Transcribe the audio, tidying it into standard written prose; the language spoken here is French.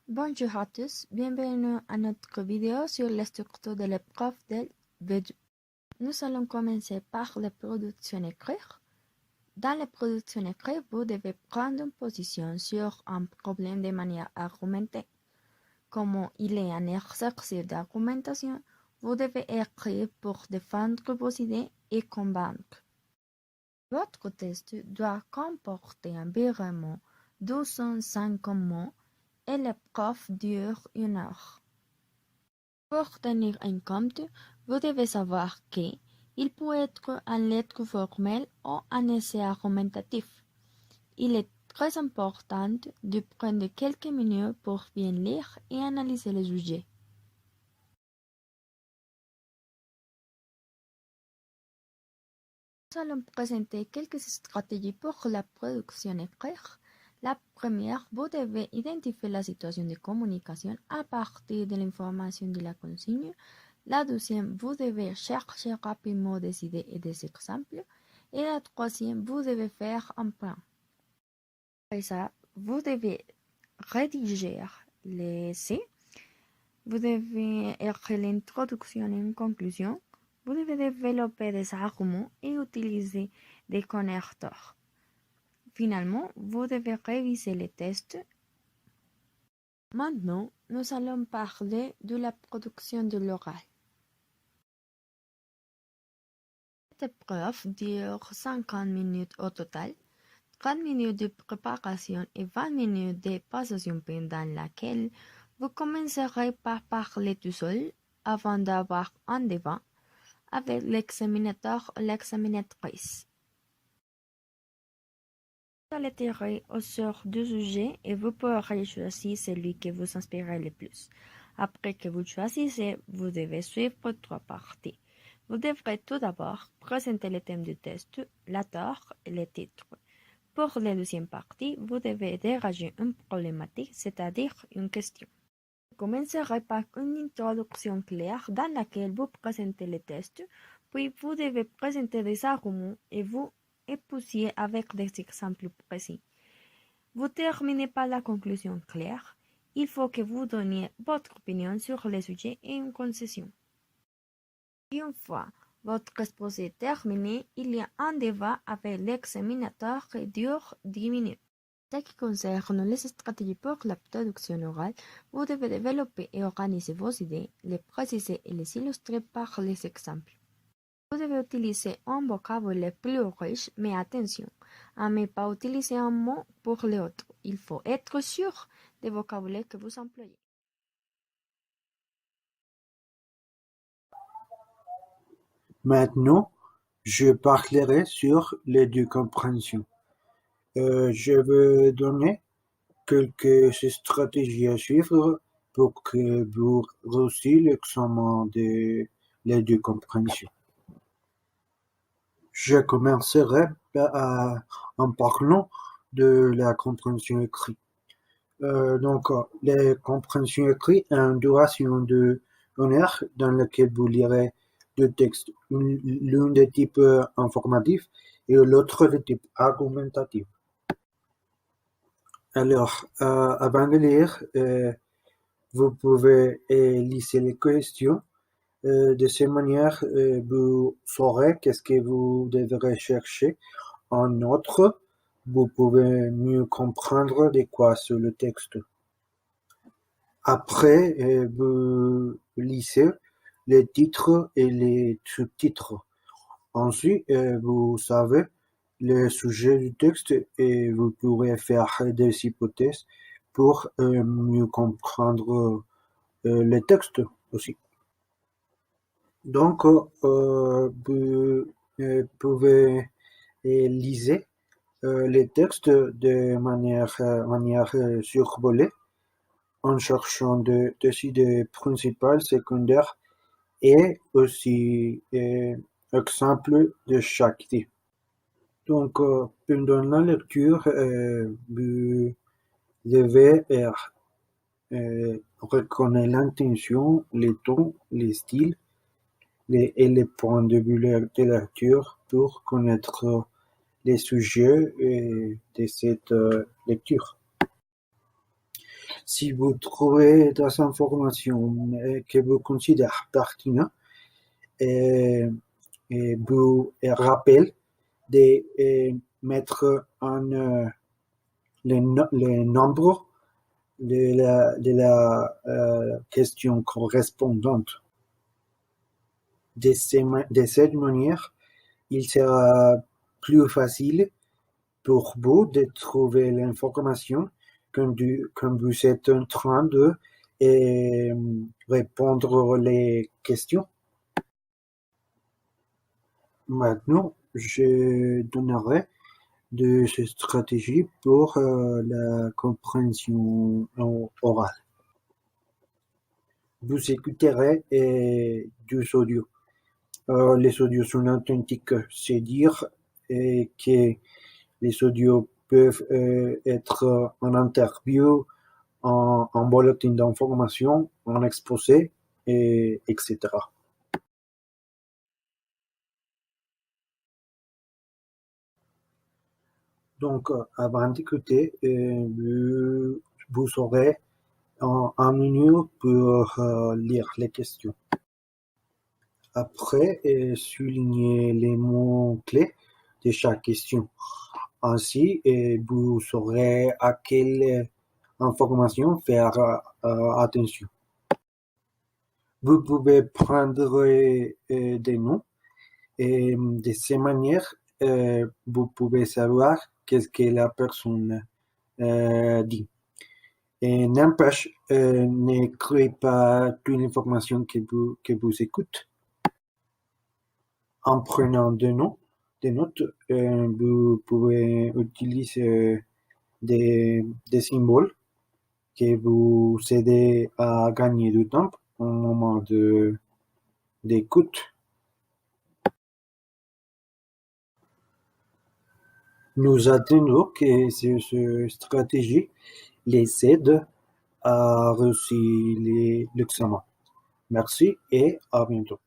Bonjour à tous, bienvenue à notre vidéo sur la structure de l'épreuve del V2. Nous allons commencer par la production écrite. Dans la production écrite, vous devez prendre une position sur un problème de manière argumentée. Comme il est un exercice d'argumentation, vous devez écrire pour défendre vos idées et convaincre. Votre texte doit comporter environ 250 mots et l'épreuve dure 1 heure. Pour tenir en compte, vous devez savoir qu'il peut être en lettres formelles ou en essai argumentatif. Il est très important de prendre quelques minutes pour bien lire et analyser le sujet. Nous allons présenter quelques stratégies pour la production écrite. La première, vous devez identifier la situation de communication à partir de l'information de la consigne. La deuxième, vous devez chercher rapidement des idées et des exemples. Et la troisième, vous devez faire un plan. Après ça, vous devez rédiger l'essai. Vous devez écrire l'introduction et une conclusion. Vous devez développer des arguments et utiliser des connecteurs. Finalement, vous devez réviser les tests. Maintenant, nous allons parler de la production de l'oral. Cette épreuve dure 50 minutes au total, 30 minutes de préparation et 20 minutes de passation pendant laquelle vous commencerez par parler tout seul avant d'avoir un débat avec l'examinateur ou l'examinatrice. Vous allez tirer au sort deux sujets et vous pourrez choisir celui qui vous inspire le plus. Après que vous choisissez, vous devez suivre 3 parties. Vous devrez tout d'abord présenter le thème du test, l'auteur et le titre. Pour la deuxième partie, vous devez dégager une problématique, c'est-à-dire une question. Vous commencerez par une introduction claire dans laquelle vous présentez le test, puis vous devez présenter des arguments et vous épousser avec des exemples précis. Vous terminez par la conclusion claire. Il faut que vous donniez votre opinion sur le sujet et une concession. Une fois votre exposé terminé, il y a un débat avec l'examinateur qui dure 10 minutes. En ce qui concerne les stratégies pour la production orale, vous devez développer et organiser vos idées, les préciser et les illustrer par les exemples. Vous devez utiliser un vocabulaire plus riche, mais attention, à ne pas utiliser un mot pour l'autre. Il faut être sûr des vocabulaires que vous employez. Maintenant, je parlerai sur les deux compréhensions. Je vais donner quelques stratégies à suivre pour que vous réussissiez l'examen de les deux compréhensions. Je commencerai en parlant de la compréhension écrite. Donc, la compréhension écrite a une duration de 1 heure dans laquelle vous lirez deux textes, l'un de type informatif et l'autre de type argumentatif. Alors, avant de lire, vous pouvez lisser les questions. De cette manière, vous saurez qu'est-ce que vous devrez chercher. En outre, vous pouvez mieux comprendre de quoi c'est le texte. Après, vous lisez les titres et les sous-titres. Ensuite, vous savez le sujet du texte et vous pourrez faire des hypothèses pour mieux comprendre le texte aussi. Donc, vous pouvez lire les textes de manière survolée en cherchant des idées principales, secondaires et aussi exemples de chaque idée. Donc, pendant la lecture, vous devez reconnaître l'intention, les tons, les styles et les points de vue de lecture pour connaître les sujets de cette lecture. Si vous trouvez des informations que vous considérez pertinentes, et vous rappelle de mettre le nombre de la question correspondante. De cette manière, il sera plus facile pour vous de trouver l'information quand vous êtes en train de répondre les questions. Maintenant, je donnerai de ces stratégies pour la compréhension orale. Vous écouterez des audios. Les audios sont authentiques, c'est-à-dire que les audios peuvent être en interview, en bulletin d'information, en exposé, etc. Donc, avant d'écouter, vous aurez un minute pour lire les questions. Après, soulignez les mots-clés de chaque question. Ainsi, vous saurez à quelle information faire attention. Vous pouvez prendre des noms et de cette manière, vous pouvez savoir qu'est-ce que la personne dit. Et n'empêche, n'écrivez pas toute l'information que vous écoutez. En prenant des notes, vous pouvez utiliser des symboles qui vous aident à gagner du temps au moment d'écoute. Nous attendons que ces stratégies les aident à réussir l'examen. Merci et à bientôt.